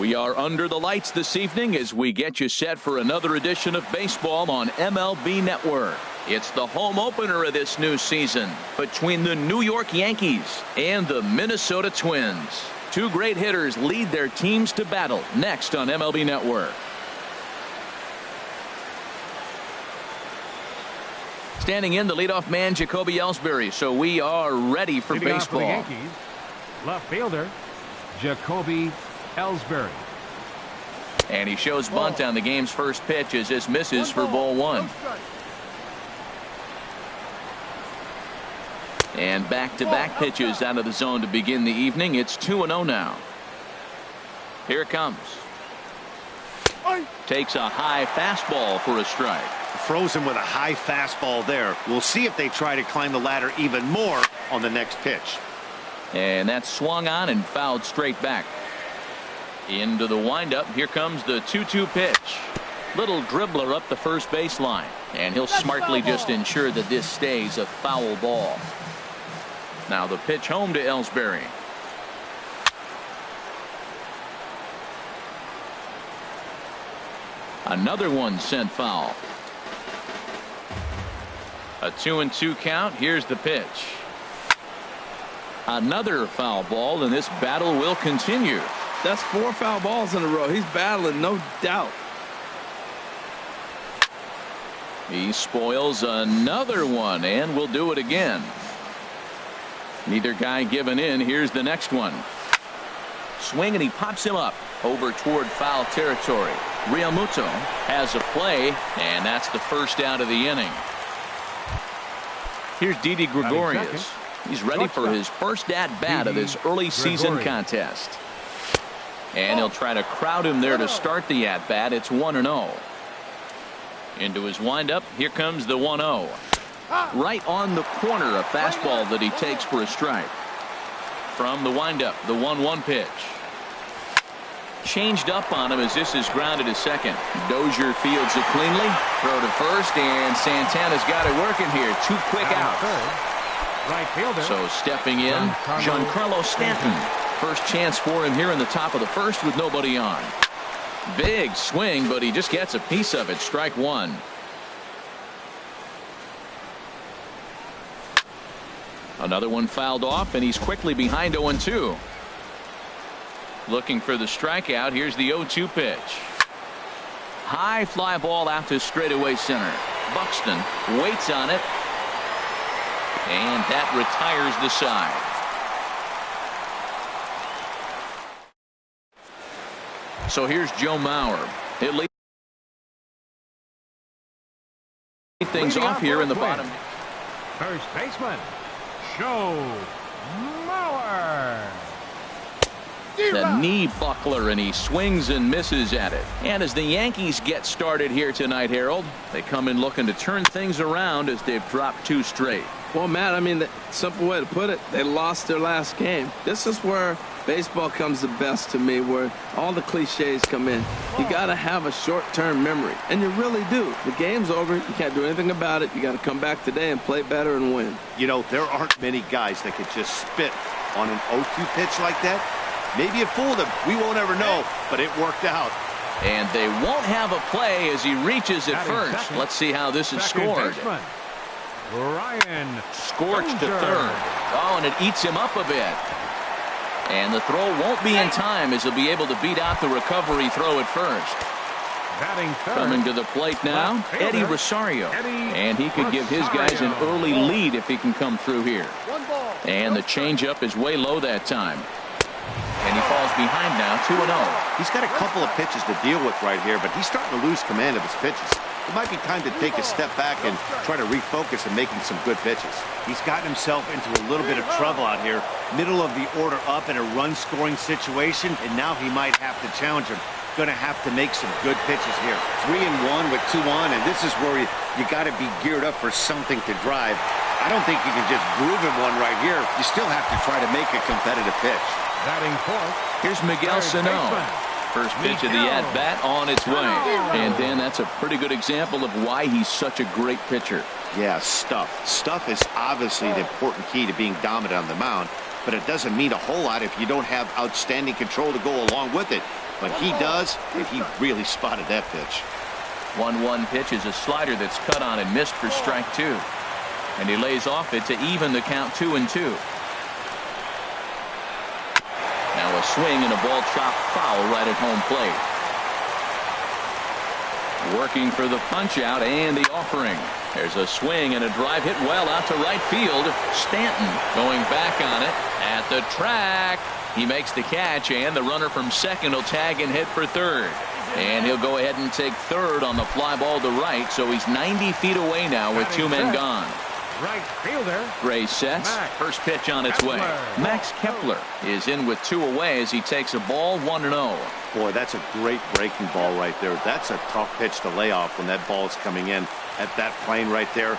We are under the lights this evening as we get you set for another edition of baseball on MLB Network. It's the home opener of this new season between the New York Yankees and the Minnesota Twins. Two great hitters lead their teams to battle next on MLB Network. Standing in, the leadoff man, Jacoby Ellsbury. So we are ready for baseball. For the Yankees, left fielder, Jacoby Ellsbury. And he shows bunt on the game's first pitch as this misses for ball one. And back-to-back pitches out of the zone to begin the evening. It's 2-0 now. Here it comes. Takes a high fastball for a strike. Frozen with a high fastball there. We'll see if they try to climb the ladder even more on the next pitch. And that's swung on and fouled straight back. Into the windup. Here comes the 2-2 pitch. Little dribbler up the first baseline. And he'll smartly just ensure that this stays a foul ball. Now the pitch home to Ellsbury. Another one sent foul. A 2-2 count. Here's the pitch. Another foul ball, and this battle will continue. That's 4 foul balls in a row. He's battling, no doubt. He spoils another one, and will do it again. Neither guy giving in. Here's the next one. Swing, and he pops him up over toward foul territory. Realmuto has a play, and that's the first out of the inning. Here's Didi Gregorius. He's ready for his first at-bat of this early season contest. And he'll try to crowd him there to start the at-bat. It's 1-0. Into his windup. Here comes the 1-0. Right on the corner, a fastball that he takes for a strike. From the windup, the 1-1 pitch. Changed up on him as this is grounded to second. Dozier fields it cleanly. Throw to first, and Santana's got it working here. 2 quick outs. Right fielder. So stepping in, Giancarlo Stanton. First chance for him here in the top of the first with nobody on. Big swing, but he just gets a piece of it. Strike one. Another one fouled off, and he's quickly behind 0-2. Looking for the strikeout. Here's the 0-2 pitch. High fly ball out to straightaway center. Buxton waits on it, and that retires the side. So here's Joe Mauer. He'll lead things off here in the bottom. First baseman, Joe Mauer. The knee buckler, and he swings and misses at it. And as the Yankees get started here tonight, Harold, they come in looking to turn things around as they've dropped 2 straight. Well, Matt, I mean, the simple way to put it, they lost their last game. This is where baseball comes the best to me, where all the cliches come in. You got to have a short-term memory, and you really do. The game's over. You can't do anything about it. You got to come back today and play better and win. You know, there aren't many guys that could just spit on an 0-2 pitch like that. Maybe it fooled him. We won't ever know, but it worked out. And they won't have a play as he reaches at first. Second. Let's see how this is scored. Ryan Scorched to third. Oh, and it eats him up a bit. And the throw won't be in time as he'll be able to beat out the recovery throw at first. Batting third. Coming to the plate now, Eddie Rosario. And he could give his guys an early lead if he can come through here. And the changeup is way low that time. And he falls behind now, 2-0. He's got a couple of pitches to deal with right here, but he's starting to lose command of his pitches. It might be time to take a step back and try to refocus on making some good pitches. He's gotten himself into a little bit of trouble out here. Middle of the order up in a run-scoring situation, and now he might have to challenge him. Going to have to make some good pitches here. 3-1 with 2 on, and this is where you got to be geared up for something to drive. I don't think you can just groove him one right here. You still have to try to make a competitive pitch. Batting fourth. Here's Miguel Sano. First pitch of the at-bat on its way. And then that's a pretty good example of why he's such a great pitcher. Yeah, stuff. Stuff is obviously the important key to being dominant on the mound, but it doesn't mean a whole lot if you don't have outstanding control to go along with it. but he does, and he really spotted that pitch. 1-1 pitch is a slider that's cut on and missed for strike 2. And he lays off it to even the count 2-2. Now a swing and a ball chopped foul right at home plate. Working for the punch out and the offering. There's a swing and a drive hit well out to right field. Stanton going back on it at the track. He makes the catch, and the runner from second will tag and hit for third. And he'll go ahead and take third on the fly ball to right, so he's 90 feet away now with 2 men gone. Right fielder. Gray sets. First pitch on its way. Max Kepler is in with 2 away as he takes a ball 1-0. Boy, that's a great breaking ball right there. That's a tough pitch to lay off when that ball is coming in at that plane right there.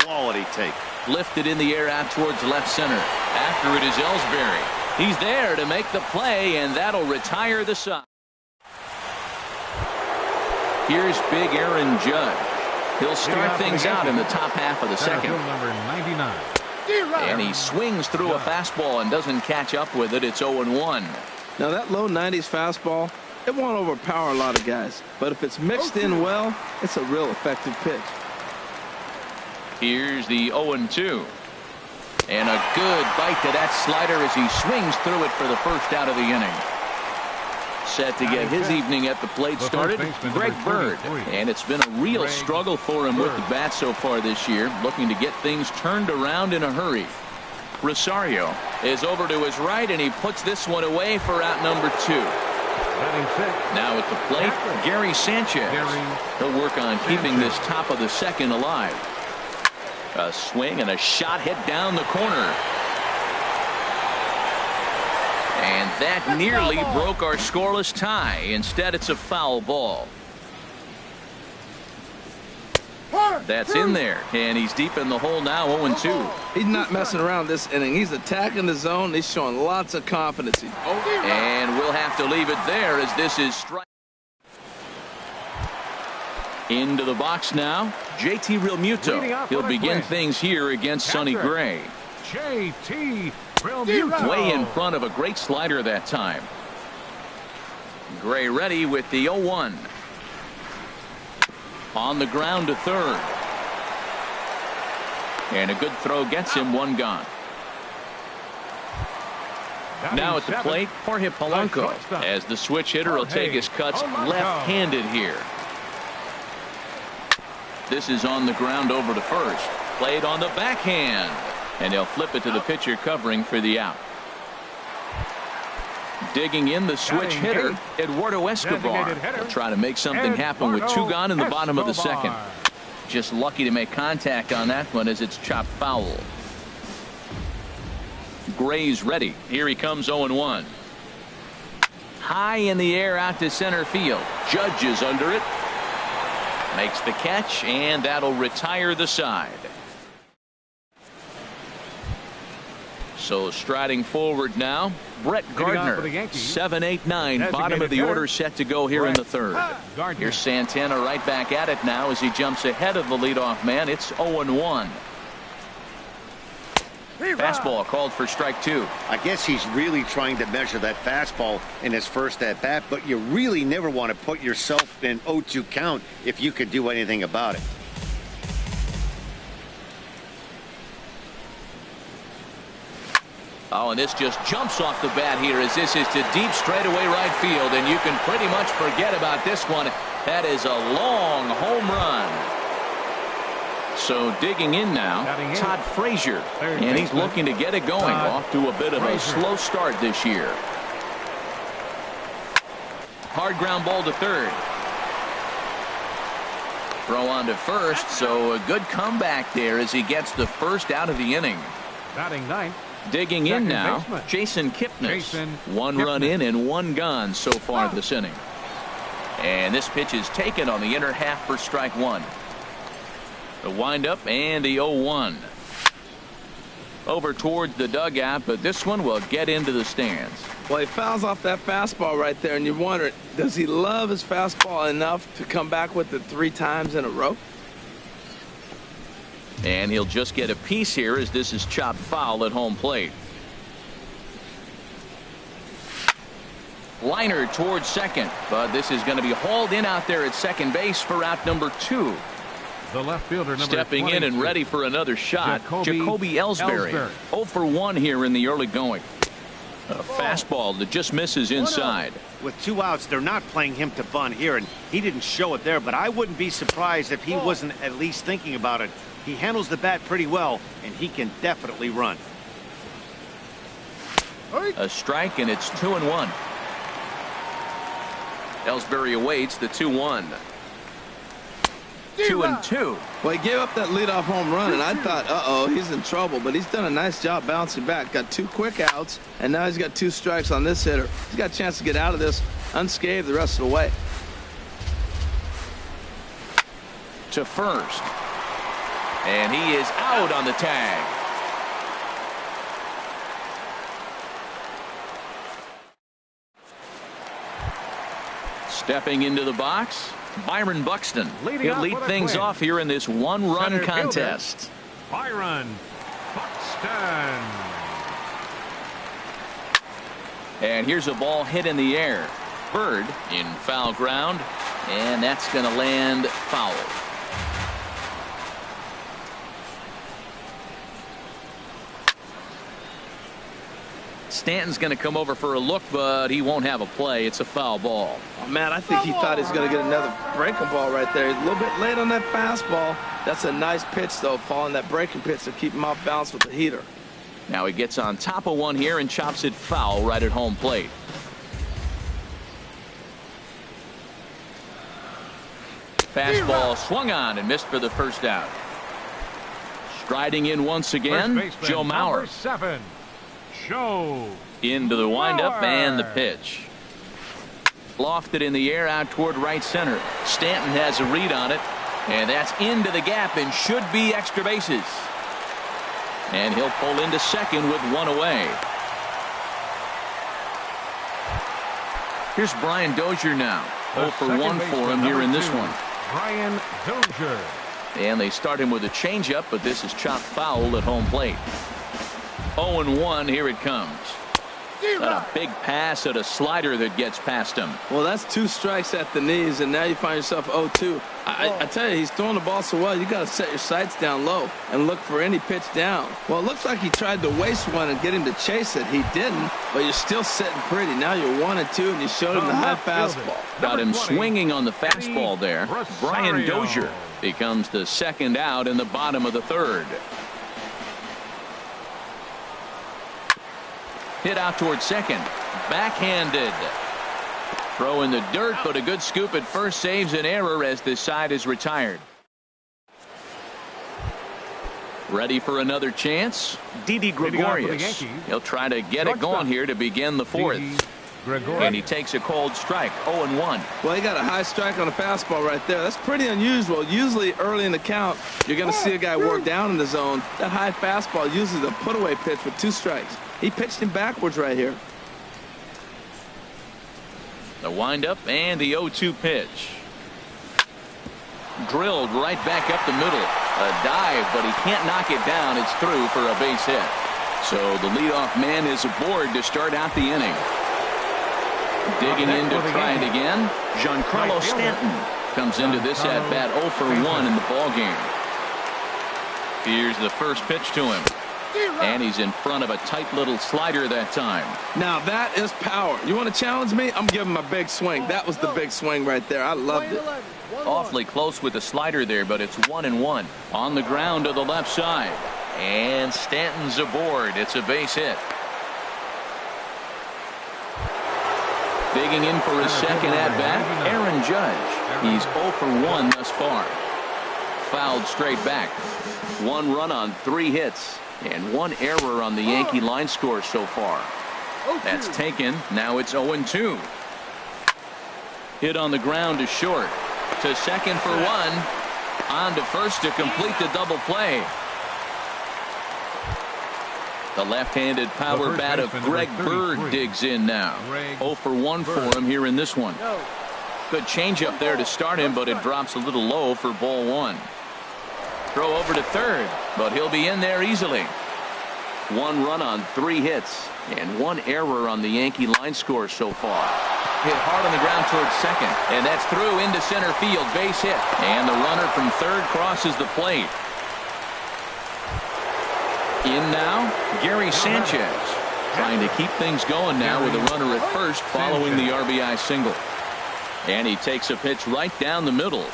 Quality take. Lifted in the air out towards left center. After it is Ellsbury. He's there to make the play, and that'll retire the side. Here's big Aaron Judge. He'll start things out in the top half of the second. Number 99. And he swings through a fastball and doesn't catch up with it. It's 0-1. Now that low 90s fastball, it won't overpower a lot of guys. But if it's mixed in well, it's a real effective pitch. Here's the 0-2. And a good bite to that slider as he swings through it for the first out of the inning. Set to get his evening at the plate started, Greg Bird. And it's been a real struggle for him with the bat so far this year, looking to get things turned around in a hurry. Rosario is over to his right, and he puts this one away for out number 2. Now at the plate, Gary Sanchez. He'll work on keeping this top of the second alive. A swing and a shot hit down the corner. And that nearly broke our scoreless tie. Instead, it's a foul ball. That's in there, and he's deep in the hole now, 0-2. He's not messing around this inning. He's attacking the zone. He's showing lots of confidence. And we'll have to leave it there as this is strike. Into the box now, JT Realmuto. He'll begin things here against Sonny Gray. JT Realmuto. Way in front of a great slider that time. Gray ready with the 0-1. On the ground to third. And a good throw gets him 1 gone. Now at the plate, Jorge Polanco, as the switch hitter will take his cuts left-handed here. This is on the ground over to first. Played on the backhand. And they'll flip it to the pitcher covering for the out. Digging in the switch hitter, Eduardo Escobar. He'll try to make something happen with 2 gone in the bottom of the second. Just lucky to make contact on that one as it's chopped foul. Gray's ready. Here he comes 0-1. High in the air out to center field. Judge is under it. Makes the catch, and that'll retire the side. So striding forward now, Brett Gardner, 7-8-9, bottom of the order set to go here in the third. Here's Santana right back at it now as he jumps ahead of the leadoff man. It's 0-1. Fastball called for strike 2. I guess he's really trying to measure that fastball in his first at bat, but you really never want to put yourself in 0-2 count if you could do anything about it. Oh, and this just jumps off the bat here as this is to deep straightaway right field, and you can pretty much forget about this one. That is a long home run. So digging in now, Todd Frazier, and he's looking to get it going. Off to a bit of a slow start this year. Hard ground ball to third. Throw on to first, so a good comeback there as he gets the first out of the inning. Batting ninth. Digging in now, Jason Kipnis. 1 run in and 1 gone so far this inning. And this pitch is taken on the inner half for strike 1. The windup and the 0-1. Over towards the dugout, but this one will get into the stands. Well, he fouls off that fastball right there, and you wonder, does he love his fastball enough to come back with it 3 times in a row? And he'll just get a piece here as this is chopped foul at home plate. Liner towards second, but this is going to be hauled in out there at second base for out number 2. The left fielder, number Stepping in and ready for another shot, Jacoby Ellsbury. 0 for 1 here in the early going. A fastball that just misses inside. With 2 outs, they're not playing him to bunt here, and he didn't show it there, but I wouldn't be surprised if he wasn't at least thinking about it. He handles the bat pretty well, and he can definitely run. A strike, and it's 2-1. Ellsbury awaits the 2-1. 2-2. Well, he gave up that leadoff home run, and I thought, uh-oh, he's in trouble. But he's done a nice job bouncing back. Got 2 quick outs, and now he's got 2 strikes on this hitter. He's got a chance to get out of this unscathed the rest of the way. To first. And he is out on the tag. Stepping into the box, Byron Buxton. He'll lead things off here in this 1-run contest. Byron Buxton. And here's a ball hit in the air. Bird in foul ground, and that's going to land foul. Stanton's going to come over for a look, but he won't have a play. It's a foul ball. Oh, man, I think he thought he was going to get another breaking ball right there. He's a little bit late on that fastball. That's a nice pitch, though, following that breaking pitch to keep him off balance with the heater. Now he gets on top of one here and chops it foul right at home plate. Fastball swung on and missed for the first out. Striding in once again, Joe Mauer. 7. Show. Into the windup and the pitch. Lofted in the air out toward right center. Stanton has a read on it, and that's into the gap and should be extra bases. And he'll pull into second with 1 away. Here's Brian Dozier now. 0 for 1 for him here in this one. Brian Dozier. And they start him with a changeup, but this is chopped foul at home plate. 0-1, here it comes. Got a big pass at a slider that gets past him. Well, that's 2 strikes at the knees, and now you find yourself 0-2. I tell you, he's throwing the ball so well, you got to set your sights down low and look for any pitch down. Well, it looks like he tried to waste one and get him to chase it. He didn't, but you're still sitting pretty. Now you're 1-2, and you showed him the high fastball. Got him swinging on the fastball there. Brian Dozier becomes the second out in the bottom of the 3rd. Hit out towards second. Backhanded. Throw in the dirt, but a good scoop at first saves an error as this side is retired. Ready for another chance? Didi Gregorius. He'll try to get it going here to begin the 4th. And he takes a cold strike. 0-1. Well, he got a high strike on a fastball right there. That's pretty unusual. Usually early in the count, you're going to see a guy work down in the zone. That high fastball usually the put-away pitch with 2 strikes. He pitched him backwards right here. The windup and the 0-2 pitch. Drilled right back up the middle. A dive, but he can't knock it down. It's through for a base hit. So the leadoff man is aboard to start out the inning. Digging in to try it again. Giancarlo Stanton comes into this at bat 0 for 1 in the ball game. Here's the first pitch to him. And he's in front of a tight little slider that time. Now that is power. You want to challenge me? I'm giving him a big swing. That was the big swing right there. I loved it. Awfully close with the slider there, but it's 1-1. On the ground to the left side. And Stanton's aboard. It's a base hit. Digging in for his second at-bat, Aaron Judge. He's 0 for 1 thus far. Fouled straight back. 1 run on 3 hits. And 1 error on the Yankee line score so far. That's taken. Now it's 0-2. Hit on the ground to short. To second for 1. On to first to complete the double play. The left-handed power bat of Greg Bird digs in now. 0 for 1 for him here in this one. Good changeup there to start him, but it drops a little low for ball 1. Throw over to third, but he'll be in there easily. 1 run on 3 hits and 1 error on the Yankee line score so far. Hit hard on the ground towards second, and that's through into center field. Base hit, and the runner from third crosses the plate. In now, Gary Sanchez, trying to keep things going now with a runner at first following the RBI single. And he takes a pitch right down the middle.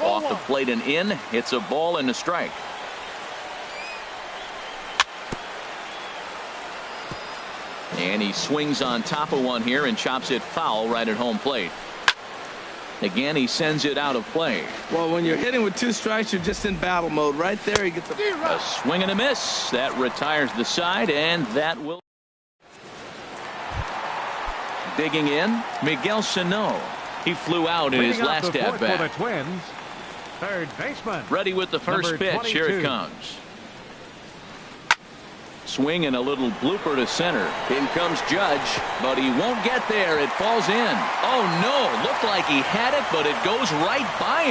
Off the plate and in. It's a ball and a strike. And he swings on top of one here and chops it foul right at home plate. Again, he sends it out of play. Well, when you're hitting with 2 strikes, you're just in battle mode. Right there, he gets a swing and a miss. That retires the side, and that will. Digging in, Miguel Sano. He flew out in his last at bat. For the Twins, third baseman. Ready with the first pitch. 22. Here it comes. Swing and a little blooper to center. In comes Judge, but he won't get there. It falls in. Oh no, looked like he had it, but it goes right by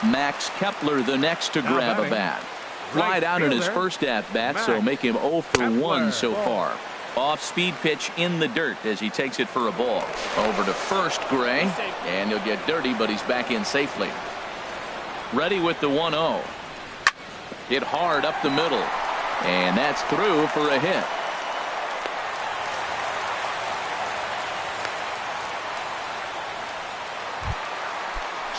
him. Max Kepler the next to grab a bat. Flied out in his first at bat, so make him 0 for 1 so far. Off speed pitch in the dirt as he takes it for a ball. Over to first, Gray, and he'll get dirty, but he's back in safely. Ready with the 1-0. Hit hard up the middle, and that's through for a hit.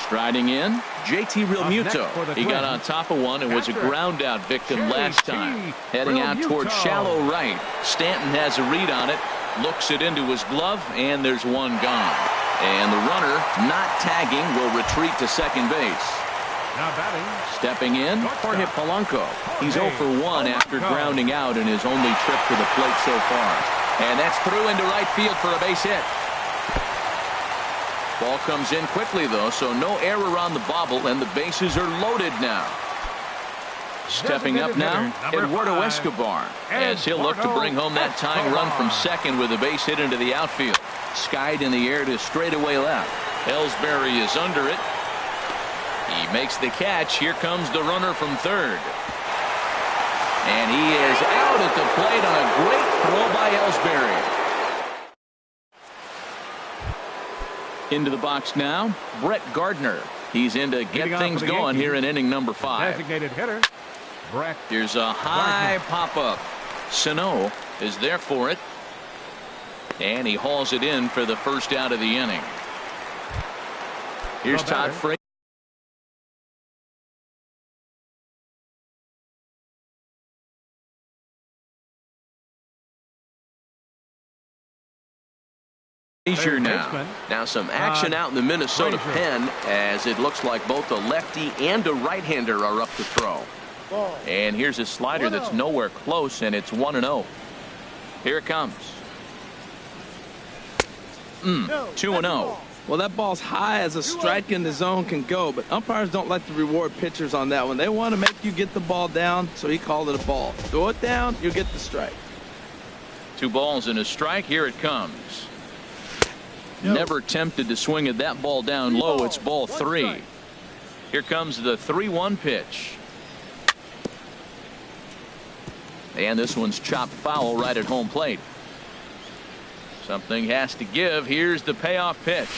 Striding in, JT Realmuto. He got on top of one and was a ground out victim last time. Heading out towards shallow right. Stanton has a read on it, looks it into his glove, and there's one gone. And the runner, not tagging, will retreat to second base. Now batting. Stepping in, Jorge Polanco. He's 0 for 1 after grounding out in his only trip to the plate so far. And that's through into right field for a base hit. Ball comes in quickly, though, so no error on the bobble, and the bases are loaded now. Stepping up now, Eduardo Escobar, as he'll look to bring home that tying run from second with a base hit into the outfield. Skied in the air to straightaway left. Ellsbury is under it. He makes the catch. Here comes the runner from third. And he is out at the plate on a great throw by Ellsbury. Into the box now, Brett Gardner. He's in to get things going here in inning number 5. Designated hitter, Brett. Here's a high pop-up. Sano is there for it. And he hauls it in for the first out of the inning. Here's Todd Frazier. Now some action out in the Minnesota pen as it looks like both a lefty and a right-hander are up to throw. And here's a slider that's nowhere close, and it's 1-0. Here it comes. 2-0. Well, that ball's high as a strike in the zone can go, but umpires don't like to reward pitchers on that one. They want to make you get the ball down, so he called it a ball. Throw it down, you get the strike. 2 balls and a strike. Here it comes. Never tempted to swing at that ball down low. It's ball 3. Here comes the 3-1 pitch. And this one's chopped foul right at home plate. Something has to give. Here's the payoff pitch.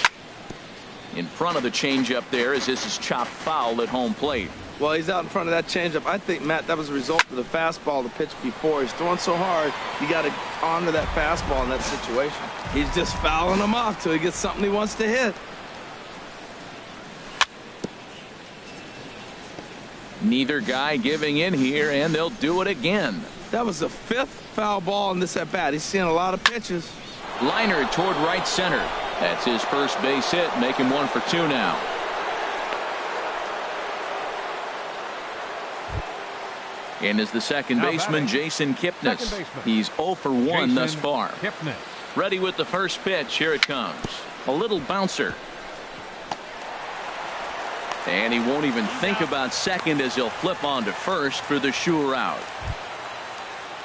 In front of the changeup there as this is chopped foul at home plate. Well, he's out in front of that changeup. I think, Matt, that was a result of the fastball the pitch before. He's throwing so hard, you got to honor that fastball in that situation. He's just fouling him off till he gets something he wants to hit. Neither guy giving in here, and they'll do it again. That was the 5th foul ball in this at bat. He's seeing a lot of pitches. Liner toward right center. That's his first base hit, making 1 for 2 now. And is the second baseman, Jason Kipnis. He's 0 for 1 thus far. Ready with the first pitch. Here it comes. A little bouncer. And he won't even think about second as he'll flip on to first for the sure out.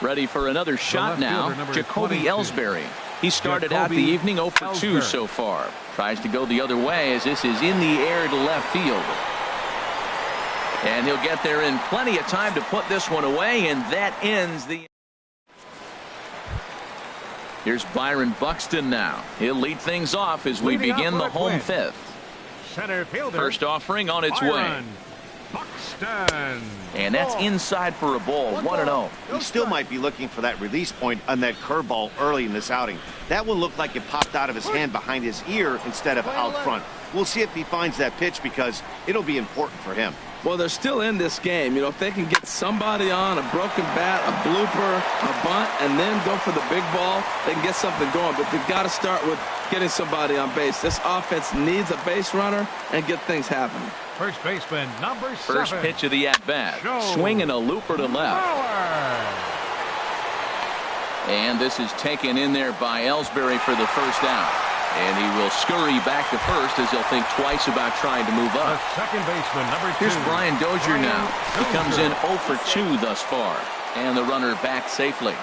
Ready for another shot now. Jacoby Ellsbury. He started out the evening 0 for 2 so far. Tries to go the other way as this is in the air to left field. And he'll get there in plenty of time to put this one away, and that ends the... Here's Byron Buxton now. He'll lead things off as we begin the home fifth. Center fielder. First offering on its way. Buxton. And that's inside for a ball, 1-0. He still might be looking for that release point on that curveball early in this outing. That one looked like it popped out of his hand behind his ear instead of out front. We'll see if he finds that pitch because it'll be important for him. Well, they're still in this game. You know, if they can get somebody on, a broken bat, a blooper, a bunt, and then go for the big ball, they can get something going. But they've got to start with getting somebody on base. This offense needs a base runner and get things happening. First baseman, number 7. First pitch of the at-bat. Swinging a looper to left. And this is taken in there by Ellsbury for the first out. And he will scurry back to first as he'll think twice about trying to move up. Second baseman, number 2. Here's Brian Dozier now. He comes in 0 for 2 thus far. And the runner back safely.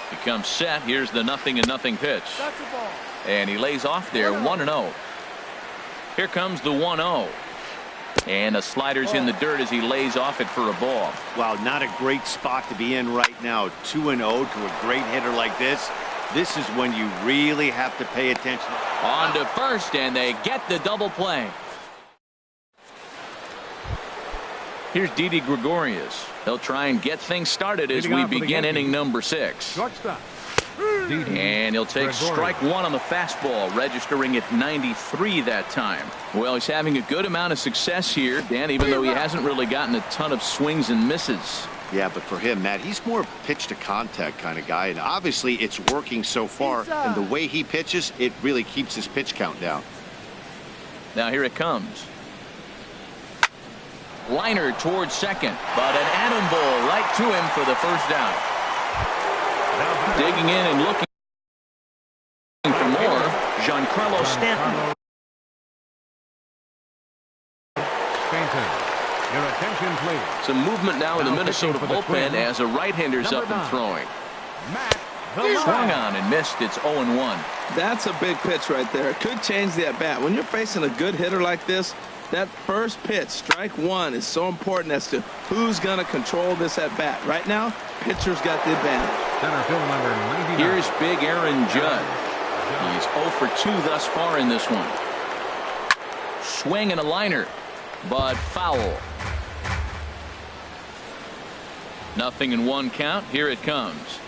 He comes set. Here's the 0-0 pitch. And he lays off there, 1-0. Here comes the 1-0. And the slider's in the dirt as he lays off it for a ball. Wow, not a great spot to be in right now. 2-0 to a great hitter like this. This is when you really have to pay attention. On to first, and they get the double play. Here's Didi Gregorius. They'll try and get things started as we begin inning number 6. Shortstop. And he'll take strike 1 on the fastball, registering at 93 that time. Well, he's having a good amount of success here, Dan, even though he hasn't really gotten a ton of swings and misses. Yeah, but for him, Matt, he's more pitch to contact kind of guy, and obviously it's working so far, and the way he pitches, it really keeps his pitch count down. Now here it comes. Liner towards second, but an atom ball right to him for the first out. Digging in and looking for more, Giancarlo Stanton. Your attention, please. Some movement now in the Minnesota bullpen as a right-hander's up and throwing. Swung on and missed. It's 0-1. That's a big pitch right there. It could change the at-bat. When you're facing a good hitter like this, that first pitch, strike 1, is so important as to who's going to control this at-bat. Right now, pitcher's got the advantage. Center field number 99. Here's big Aaron Judd. He's 0 for 2 thus far in this one. Swing and a liner, but foul. 0-1 count. Here it comes.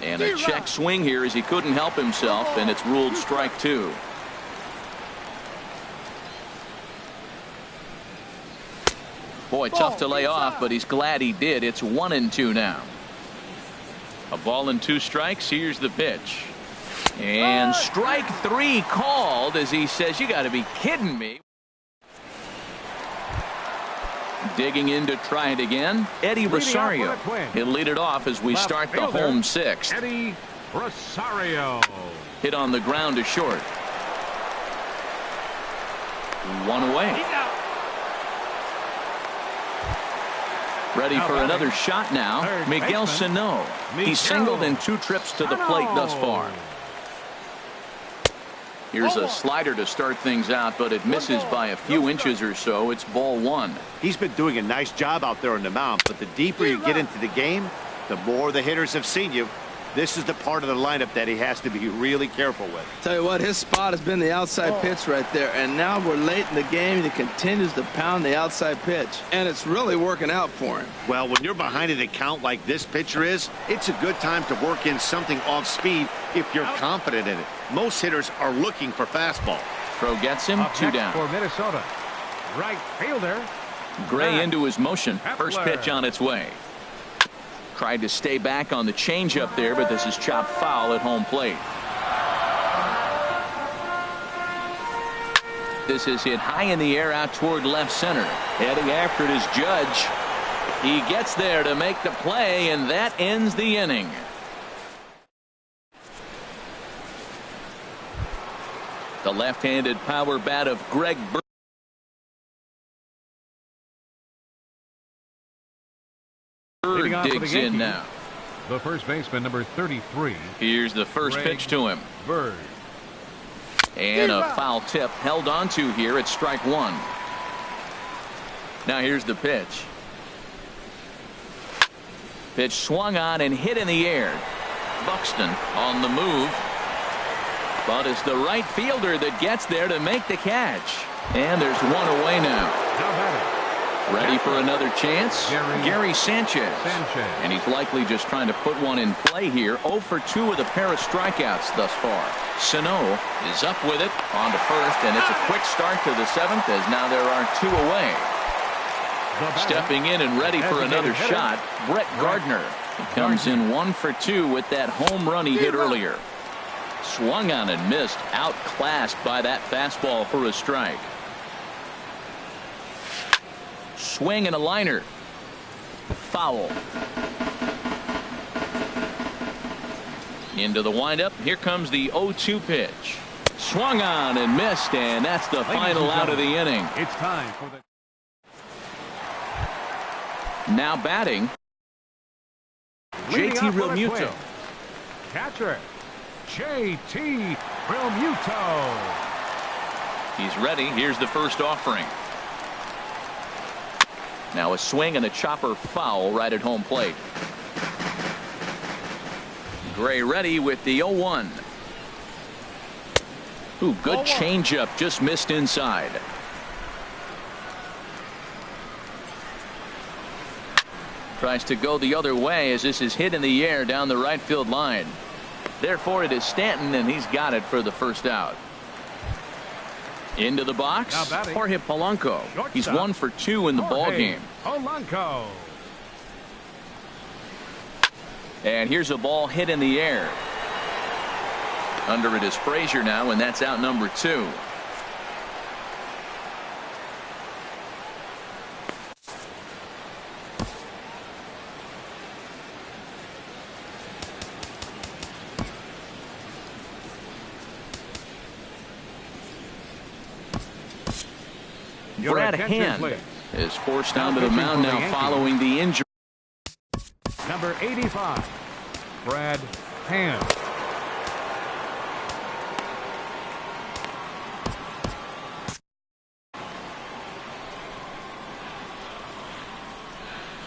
And a check swing here as he couldn't help himself, and it's ruled strike 2. Boy, tough to lay off, but he's glad he did. It's 1-2 now. A ball and 2 strikes. Here's the pitch. And strike 3 called as he says, you got to be kidding me. Digging in to try it again, Eddie Rosario. He'll lead it off as we start the home 6th. Eddie Rosario. Hit on the ground to short. 1 away. Ready for another shot now. Miguel Sano. He's singled in 2 trips to the plate thus far. Here's a slider to start things out, but it misses by a few inches or so. It's ball 1. He's been doing a nice job out there on the mound, but the deeper you get into the game, the more the hitters have seen you. This is the part of the lineup that he has to be really careful with. Tell you what, his spot has been the outside pitch right there, and now we're late in the game and he continues to pound the outside pitch, and it's really working out for him. Well, when you're behind an account like this pitcher is, it's a good time to work in something off speed if you're confident in it. Most hitters are looking for fastball. Throw gets him. 2 down. For Minnesota, right fielder Gray into his motion. First pitch on its way. Tried to stay back on the changeup there, but this is chopped foul at home plate. This is hit high in the air out toward left center. Heading after it is Judge. He gets there to make the play, and that ends the inning. The left-handed power bat of Greg Bird digs in now. The first baseman, number 33. Here's the first pitch to him. Bird. And a foul tip held onto here at strike 1. Now here's the pitch. Pitch swung on and hit in the air. Buxton on the move. But it's the right fielder that gets there to make the catch. And there's one away now. Ready for another chance? Gary Sanchez. And he's likely just trying to put one in play here. 0 for 2 with a pair of strikeouts thus far. Sano is up with it on to first, and it's a quick start to the 7th as now there are 2 away. Stepping in and ready for another shot, Brett Gardner. He comes in 1 for 2 with that home run he hit earlier. Swung on and missed, outclassed by that fastball for a strike. Swing and a liner. Foul. Into the windup. Here comes the 0-2 pitch. Swung on and missed, and that's the final out of the inning. It's time for the now batting, JT Realmuto. Catcher, JT Realmuto. He's ready. Here's the first offering. Now a swing and a chopper foul right at home plate. Gray ready with the 0-1. Ooh, good changeup, just missed inside. Tries to go the other way as this is hit in the air down the right field line. Therefore, it is Stanton, and he's got it for the first out. Into the box, Jorge Polanco. He's 1 for 2 in the ball game. Polanco. And here's a ball hit in the air. Under it is Frazier now, and that's out number 2. Brad Hand is forced onto the mound now following the injury. Number 85, Brad Hand.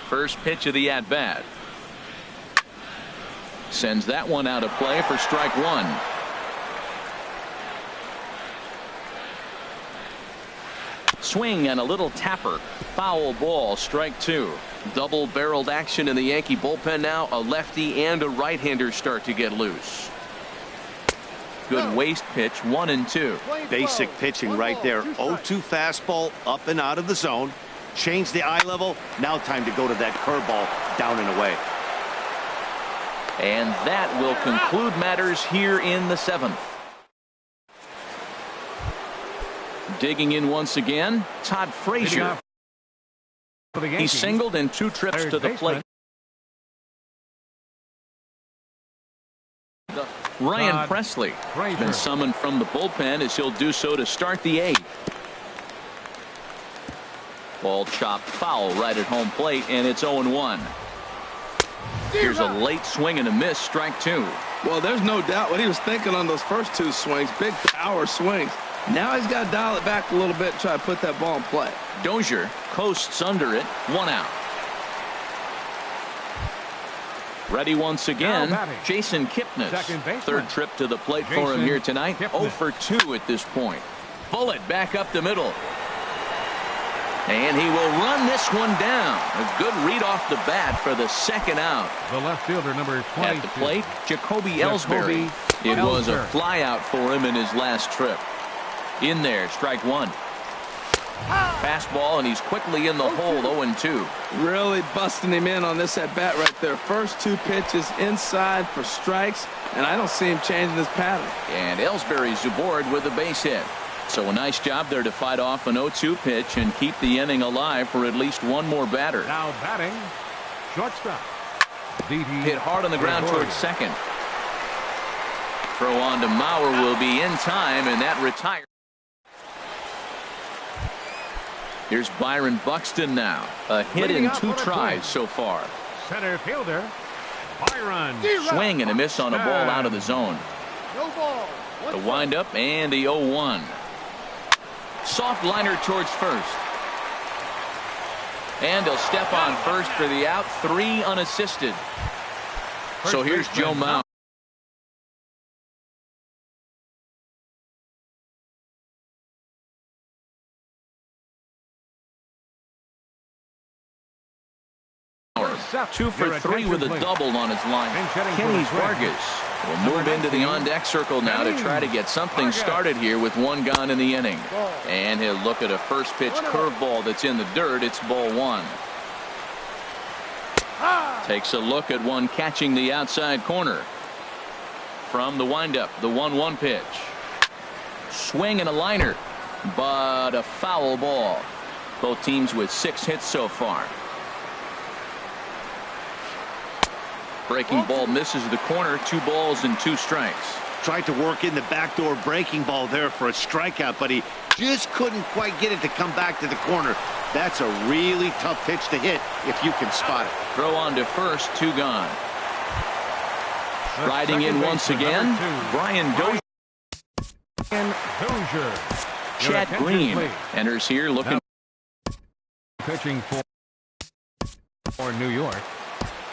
First pitch of the at-bat. Sends that one out of play for strike 1. Swing and a little tapper. Foul ball, strike 2. Double-barreled action in the Yankee bullpen now. A lefty and a right-hander start to get loose. Good waist pitch, 1-2. Basic pitching right there. 0-2 fastball up and out of the zone. Change the eye level. Now time to go to that curveball down and away. And that will conclude matters here in the 7th. Digging in once again, Todd Frazier. He singled in 2 trips to the plate. Ryan Presley has been summoned from the bullpen as he'll do so to start the 8th. Ball chopped foul right at home plate, and it's 0-1. Here's a late swing and a miss, strike 2. Well, there's no doubt what he was thinking on those first 2 swings. Big power swings. Now he's got to dial it back a little bit and try to put that ball in play. Dozier coasts under it, 1 out. Ready once again, Jason Kipnis. 3rd trip to the plate for him here tonight. 0 for 2 at this point. Bullet back up the middle. And he will run this one down. A good read off the bat for the 2nd out. The left fielder, number 20. At the plate, Jacoby Ellsbury. It was a fly out for him in his last trip. In there, strike 1. Fastball, and he's quickly in the hole, 0-2. Really busting him in on this at bat right there. First 2 pitches inside for strikes, and I don't see him changing his pattern. And Ellsbury's aboard with a base hit. So a nice job there to fight off an 0-2 pitch and keep the inning alive for at least one more batter. Now batting, shortstop. Hit hard on the ground towards second. Throw on to Mauer will be in time, and that retires. Here's Byron Buxton now. A hit in 2 tries so far. Center fielder, Byron. Swing and a miss on a ball out of the zone. No ball. The windup and the 0-1. Soft liner towards first. And he'll step on first for the out. 3 unassisted. So here's Joe Mauer. Two for 3 with a double on his line. Kenny Vargas will move into the on-deck circle now to try to get something started here with 1 gone in the inning. And he'll look at a first pitch curveball that's in the dirt. It's ball 1. Takes a look at one catching the outside corner. From the windup, the 1-1 pitch. Swing and a liner, but a foul ball. Both teams with 6 hits so far. Breaking ball misses the corner. 2 balls and 2 strikes. Tried to work in the backdoor breaking ball there for a strikeout, but he just couldn't quite get it to come back to the corner. That's a really tough pitch to hit if you can spot it. Throw on to first. 2 gone. Riding in once again, Brian Dozier. Chad Green enters here looking. Pitching for New York,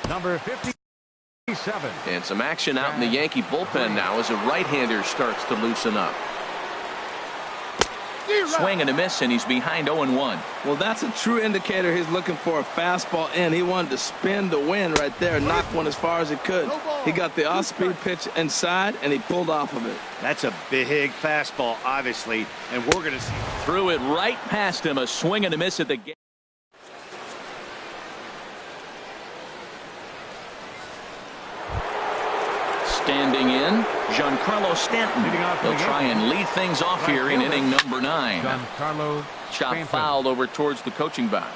number 57. And some action out in the Yankee bullpen now as a right-hander starts to loosen up. Swing and a miss, and he's behind 0-1. Well, that's a true indicator. He's looking for a fastball in. He wanted to spin the wind right there, knock one as far as he could. He got the off-speed pitch inside, and he pulled off of it. That's a big fastball, obviously, and we're going to see. Threw it right past him. A swing and a miss at the gate. Standing in, Giancarlo Stanton. They'll try and lead things off here in inning number 9. Chop fouled over towards the coaching box.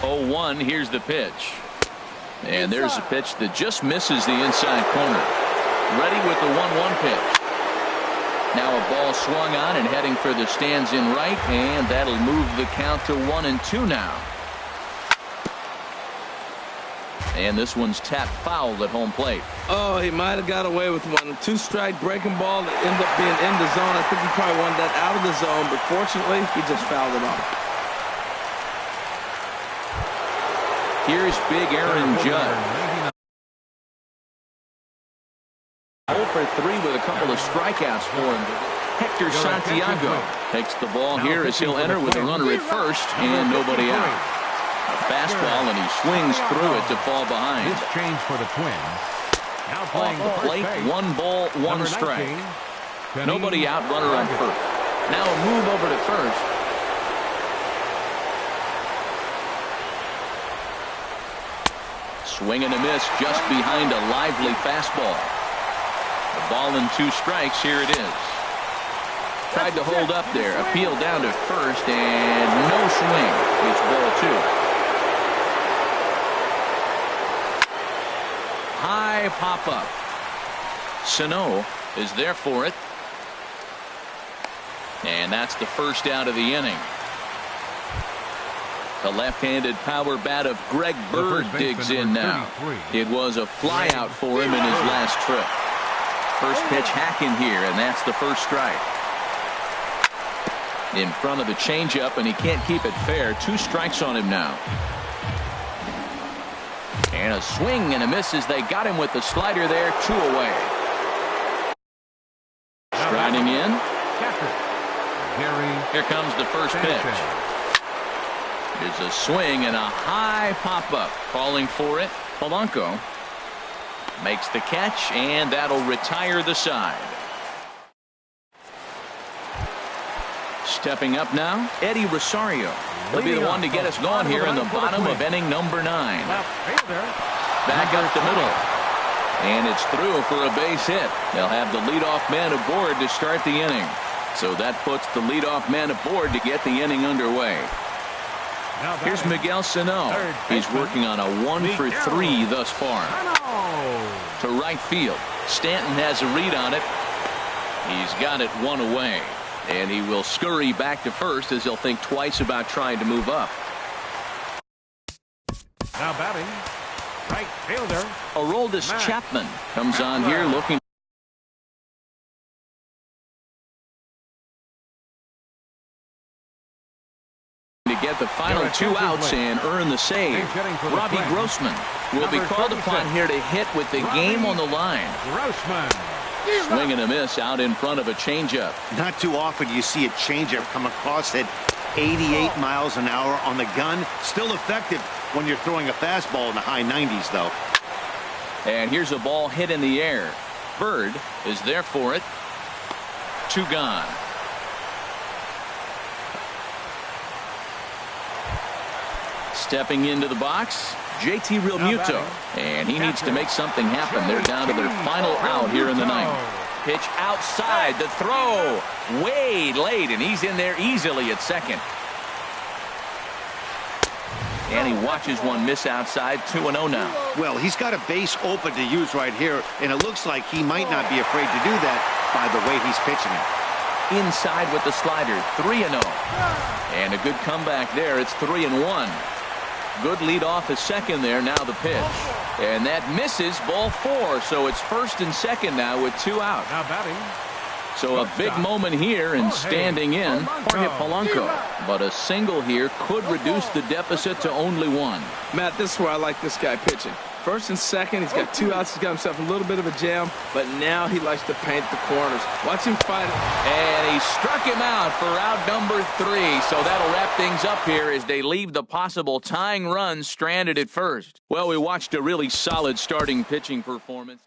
0-1, here's the pitch. And there's a pitch that just misses the inside corner. Ready with the 1-1 pitch. Now a ball swung on and heading for the stands in right, and that'll move the count to 1-2 now. And this one's tapped foul at home plate. Oh, he might have got away with one. 2-strike breaking ball that ended up being in the zone. I think he probably wanted that out of the zone, but fortunately, he just fouled it off. Here's big Aaron Judge. 0 for 3 with a couple of strikeouts for him. Hector Santiago takes the ball here as he'll enter with a runner at first and nobody out. A fastball, and he swings through it to fall behind. This change for the Twins. Now off the plate, 1 ball, 1 strike. Nobody out, runner on first. Now a move over to first. Swing and a miss just behind a lively fastball. The ball and 2 strikes. Here it is. Tried to hold up there. Appeal down to first, and no swing. It's ball 2. High pop-up. Sano is there for it. And that's the first out of the inning. The left-handed power bat of Greg Bird digs in now. It was a flyout for him in his last trip. First pitch hacking here, and that's the first strike. In front of the changeup, and he can't keep it fair. 2 strikes on him now. And a swing and a miss as they got him with the slider there. 2 away. Striding in. Here comes the first pitch. There's a swing and a high pop-up. Calling for it. Polanco makes the catch, and that'll retire the side. Stepping up now, Eddie Rosario will be the one to get us going here in the bottom of inning number 9. Back up the middle. And it's through for a base hit. They'll have the leadoff man aboard to start the inning. So that puts the leadoff man aboard to get the inning underway. Here's Miguel Sano. He's working on a 1 for 3 thus far. To right field. Stanton has a read on it. He's got it 1 away. And he will scurry back to first as he'll think twice about trying to move up. Now batting, right fielder. Aroldis Chapman comes on here looking to get the final 2 outs and earn the save. Robbie Grossman will be called upon here to hit with the game on the line. Grossman. Swing and a miss out in front of a changeup. Not too often you see a changeup come across at 88 miles an hour on the gun. Still effective when you're throwing a fastball in the high 90s, though. And here's a ball hit in the air. Bird is there for it. 2 gone. Stepping into the box, JT Realmuto. And he needs to make something happen. They're down to their final out here in the ninth. Pitch outside, the throw way late, and he's in there easily at second. And he watches one miss outside. 2-0 now. Well, he's got a base open to use right here, and it looks like he might not be afraid to do that by the way he's pitching it. Inside with the slider. 3-0. And a good comeback there. It's 3-1. Good lead off at second there. Now the pitch. And that misses, ball 4. So it's first and second now with 2 out. Now batting. So a big moment here and standing in Jorge Polanco. But a single here could reduce the deficit to only 1. Matt, this is where I like this guy pitching. First and second, he's got 2 outs. He's got himself a little bit of a jam, but now he likes to paint the corners. Watch him fight it. And he struck him out for out number 3. So that'll wrap things up here as they leave the possible tying run stranded at first. Well, we watched a really solid starting pitching performance.